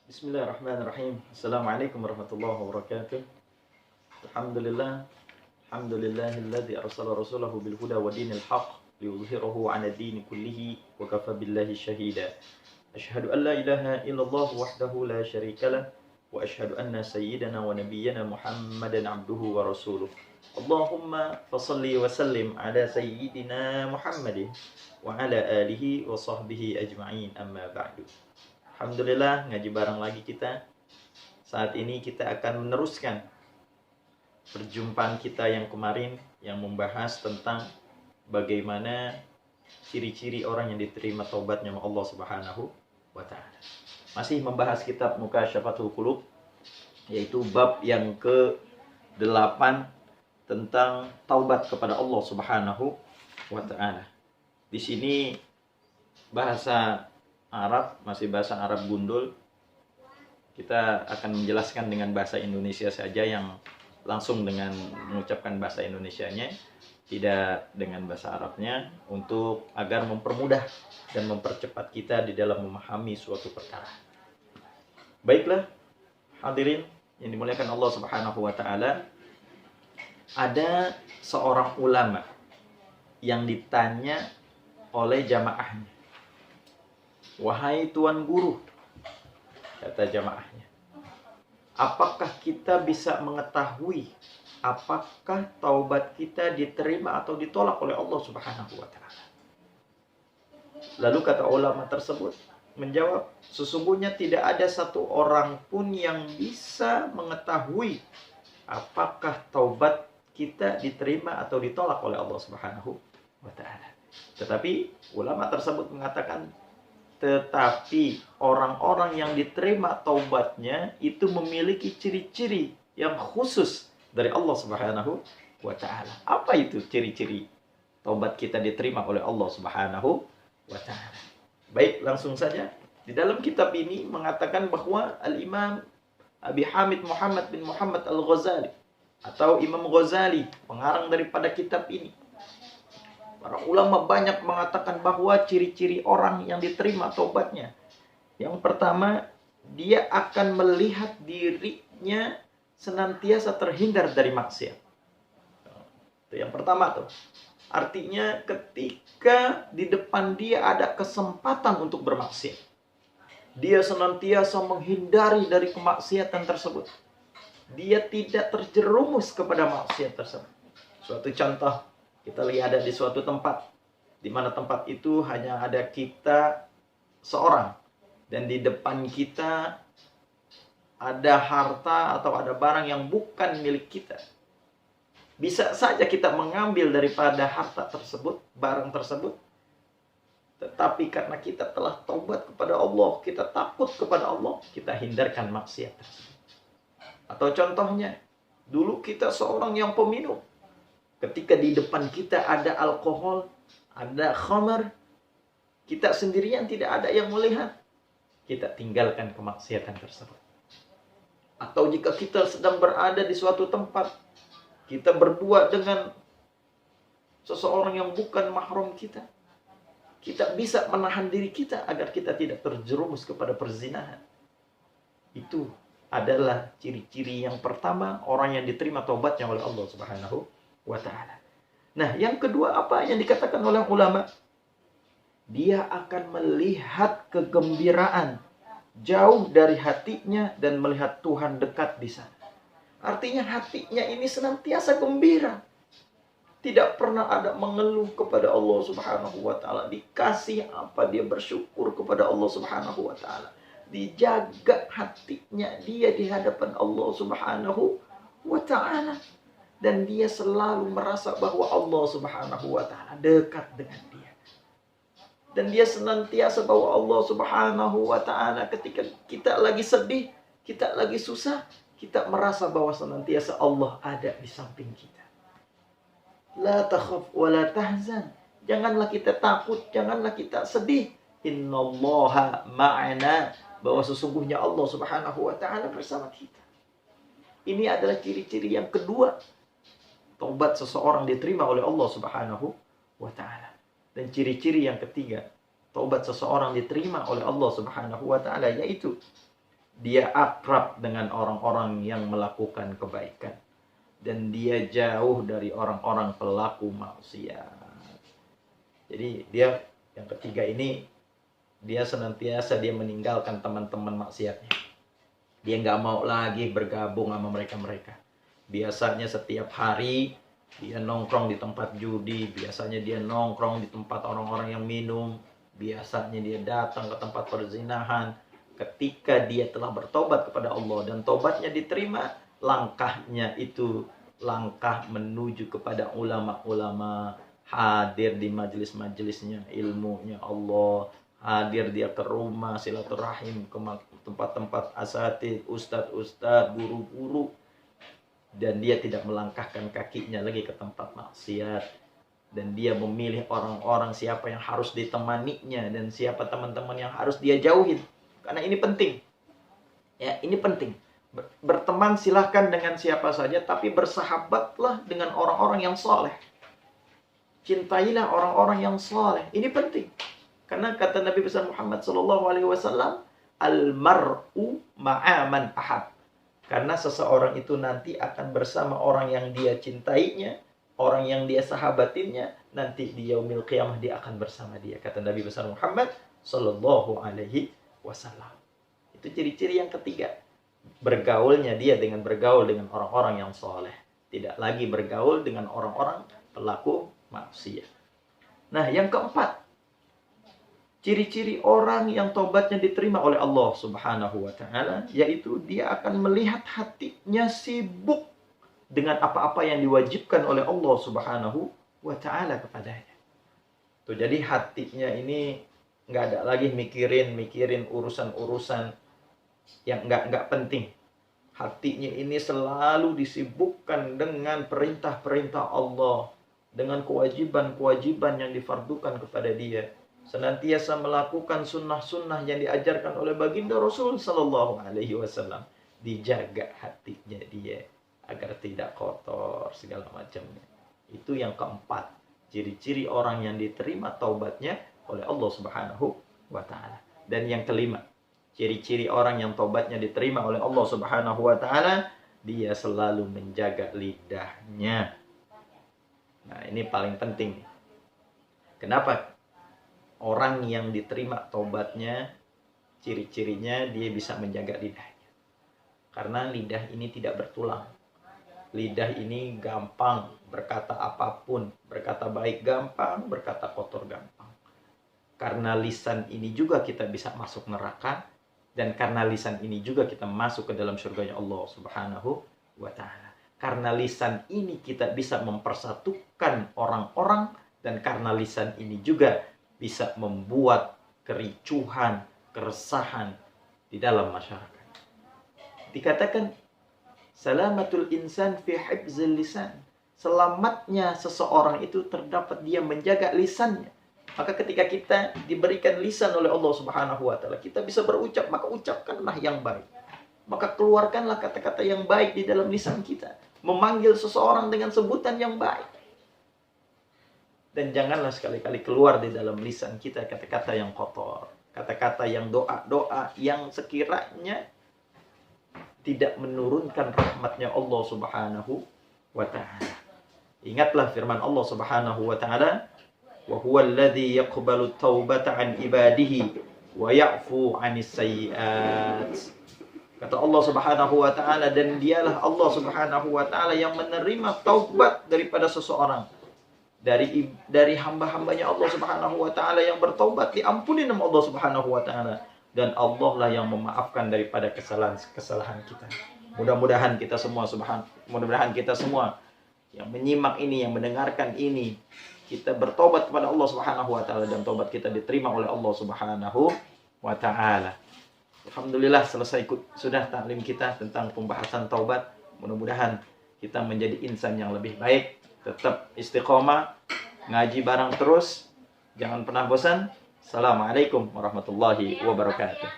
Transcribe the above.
Bismillahirrahmanirrahim. Assalamualaikum warahmatullahi wabarakatuh. Alhamdulillah. Alhamdulillahilladzi arsala rasulahu bil huda wa dinil haqq liyudhhirahu 'ala dini kullihi wa kafa billahi shahida. Asyhadu an la ilaha illallah wahdahu la syarikalah wa asyhadu anna sayyidana wa nabiyyana Muhammadan abduhu wa rasuluh. Allahumma fashalli wa sallim ala sayyidina Muhammadin wa ala alihi wa sahbihi ajma'in, amma ba'du. Alhamdulillah, ngaji bareng lagi kita. Saat ini kita akan meneruskan perjumpaan kita yang kemarin yang membahas tentang bagaimana ciri-ciri orang yang diterima taubatnya oleh Allah Subhanahu wa taala. Masih membahas kitab Mukasyafatul Qulub, yaitu bab yang ke-8 tentang taubat kepada Allah Subhanahu wa taala. Di sini bahasa Arab, masih bahasa Arab gundul. Kita akan menjelaskan dengan bahasa Indonesia saja, yang langsung dengan mengucapkan bahasa Indonesianya, tidak dengan bahasa Arabnya, untuk agar mempermudah dan mempercepat kita di dalam memahami suatu perkara. Baiklah, hadirin yang dimuliakan Allah Subhanahu wa taala, ada seorang ulama yang ditanya oleh jamaahnya, "Wahai Tuan Guru," kata jamaahnya, "apakah kita bisa mengetahui apakah taubat kita diterima atau ditolak oleh Allah Subhanahu wa taala?" Lalu kata ulama tersebut menjawab, "Sesungguhnya tidak ada satu orang pun yang bisa mengetahui apakah taubat kita diterima atau ditolak oleh Allah Subhanahu wa taala." Tetapi ulama tersebut mengatakan, tetapi orang-orang yang diterima taubatnya itu memiliki ciri-ciri yang khusus dari Allah Subhanahu wa taala. Apa itu ciri-ciri taubat kita diterima oleh Allah Subhanahu wa taala? Baik, langsung saja. Di dalam kitab ini mengatakan bahwa Al-Imam Abi Hamid Muhammad bin Muhammad Al-Ghazali, atau Imam Ghazali, pengarang daripada kitab ini, para ulama banyak mengatakan bahwa ciri-ciri orang yang diterima taubatnya, yang pertama, dia akan melihat dirinya senantiasa terhindar dari maksiat. Itu yang pertama tuh. Artinya ketika di depan dia ada kesempatan untuk bermaksiat, dia senantiasa menghindari dari kemaksiatan tersebut. Dia tidak terjerumus kepada maksiat tersebut. Suatu contoh, kita lihat ada di suatu tempat, di mana tempat itu hanya ada kita seorang, dan di depan kita ada harta atau ada barang yang bukan milik kita. Bisa saja kita mengambil daripada harta tersebut, barang tersebut, tetapi karena kita telah taubat kepada Allah, kita takut kepada Allah, kita hindarkan maksiat tersebut. Atau contohnya, dulu kita seorang yang peminum. Ketika di depan kita ada alkohol, ada khamar, kita sendirian tidak ada yang melihat, kita tinggalkan kemaksiatan tersebut. Atau jika kita sedang berada di suatu tempat, kita berdua dengan seseorang yang bukan mahram kita, kita bisa menahan diri kita agar kita tidak terjerumus kepada perzinahan. Itu adalah ciri-ciri yang pertama orang yang diterima taubatnya oleh Allah Subhanahu wa ta'ala. Nah, yang kedua apa yang dikatakan oleh ulama? Dia akan melihat kegembiraan jauh dari hatinya dan melihat Tuhan dekat di sana. Artinya hatinya ini senantiasa gembira. Tidak pernah ada mengeluh kepada Allah Subhanahu wa ta'ala. Dikasih apa dia bersyukur kepada Allah Subhanahu wa ta'ala. Dijaga hatinya dia di hadapan Allah Subhanahu wa ta'ala. Dan dia selalu merasa bahwa Allah Subhanahu wa ta'ala dekat dengan dia. Dan dia senantiasa bahwa Allah Subhanahu wa ta'ala ketika kita lagi sedih, kita lagi susah, kita merasa bahwa senantiasa Allah ada di samping kita. La takhaf wa la tahzan. Janganlah kita takut, janganlah kita sedih. Innallaha ma'ana. Bahwa sesungguhnya Allah Subhanahu wa ta'ala bersama kita. Ini adalah ciri-ciri yang kedua. Taubat seseorang diterima oleh Allah Subhanahu wa ta'ala. Dan ciri-ciri yang ketiga, taubat seseorang diterima oleh Allah Subhanahu wa ta'ala, yaitu dia akrab dengan orang-orang yang melakukan kebaikan, dan dia jauh dari orang-orang pelaku maksiat. Jadi dia yang ketiga ini, dia senantiasa dia meninggalkan teman-teman maksiatnya. Dia nggak mau lagi bergabung sama mereka-mereka. Biasanya setiap hari dia nongkrong di tempat judi, biasanya dia nongkrong di tempat orang-orang yang minum, biasanya dia datang ke tempat perzinahan. Ketika dia telah bertobat kepada Allah dan tobatnya diterima, langkahnya itu langkah menuju kepada ulama-ulama, hadir di majelis-majelisnya ilmunya Allah, hadir dia ke rumah silaturahim, ke tempat-tempat asatid, ustadz-ustadz, guru-guru, dan dia tidak melangkahkan kakinya lagi ke tempat maksiat. Dan dia memilih orang-orang siapa yang harus ditemaninya dan siapa teman-teman yang harus dia jauhin. Karena ini penting. Ya, ini penting. Berteman silahkan dengan siapa saja, tapi bersahabatlah dengan orang-orang yang soleh. Cintailah orang-orang yang soleh. Ini penting. Karena kata Nabi besar Muhammad SAW, Al-mar'u ma'aman ahab. Karena seseorang itu nanti akan bersama orang yang dia cintainya, orang yang dia sahabatinya, nanti di yaumil qiyamah dia akan bersama dia. Kata Nabi besar Muhammad SAW. Itu ciri-ciri yang ketiga. Bergaulnya dia dengan bergaul dengan orang-orang yang soleh. Tidak lagi bergaul dengan orang-orang pelaku maksiat. Nah, yang keempat, ciri-ciri orang yang tobatnya diterima oleh Allah Subhanahu wa Ta'ala, yaitu dia akan melihat hatinya sibuk dengan apa-apa yang diwajibkan oleh Allah Subhanahu wa Ta'ala kepadanya. Tuh, jadi hatinya ini nggak ada lagi mikirin urusan-urusan yang nggak penting. Hatinya ini selalu disibukkan dengan perintah-perintah Allah, dengan kewajiban-kewajiban yang difardukan kepada dia. Senantiasa melakukan sunnah-sunnah yang diajarkan oleh baginda Rasul Sallallahu Alaihi Wasallam. Dijaga hatinya dia agar tidak kotor segala macamnya. Itu yang keempat, ciri-ciri orang yang diterima taubatnya oleh Allah Subhanahu wa Ta'ala. Dan yang kelima, ciri-ciri orang yang taubatnya diterima oleh Allah Subhanahu wa Ta'ala, dia selalu menjaga lidahnya. Nah, ini paling penting. Kenapa? Orang yang diterima taubatnya, ciri-cirinya dia bisa menjaga lidahnya. Karena lidah ini tidak bertulang. Lidah ini gampang berkata apapun, berkata baik gampang, berkata kotor gampang. Karena lisan ini juga kita bisa masuk neraka, dan karena lisan ini juga kita masuk ke dalam surganya Allah Subhanahu wa Ta'ala. Karena lisan ini kita bisa mempersatukan orang-orang, dan karena lisan ini juga bisa membuat kericuhan, keresahan di dalam masyarakat. Dikatakan salamatul insan fi hifzil lisan. Selamatnya seseorang itu terdapat dia menjaga lisannya. Maka ketika kita diberikan lisan oleh Allah Subhanahu wa Ta'ala, kita bisa berucap, maka ucapkanlah yang baik. Maka keluarkanlah kata-kata yang baik di dalam lisan kita. Memanggil seseorang dengan sebutan yang baik. Dan janganlah sekali-kali keluar di dalam lisan kita kata-kata yang kotor. Kata-kata yang doa-doa yang sekiranya tidak menurunkan rahmatnya Allah Subhanahu wa Ta'ala. Ingatlah firman Allah Subhanahu wa Ta'ala, wa huwa alladhi yaqbalu taubata an ibadihi wa ya'fu 'anis sayyi'at. Kata Allah Subhanahu wa Ta'ala, dan dialah Allah Subhanahu wa Ta'ala yang menerima taubat daripada seseorang. Dari hamba-hambanya Allah Subhanahu wa Ta'ala yang bertaubat, diampuni nama Allah Subhanahu wa Ta'ala, dan Allah lah yang memaafkan daripada kesalahan kita. Mudah-mudahan kita semua yang menyimak ini, yang mendengarkan ini, kita bertobat kepada Allah Subhanahu wa Ta'ala, dan tobat kita diterima oleh Allah Subhanahu wa Ta'ala. Alhamdulillah, selesai sudah taklim kita tentang pembahasan taubat. Mudah-mudahan kita menjadi insan yang lebih baik. Tetap istiqomah, ngaji bareng terus, jangan pernah bosan. Assalamualaikum warahmatullahi wabarakatuh.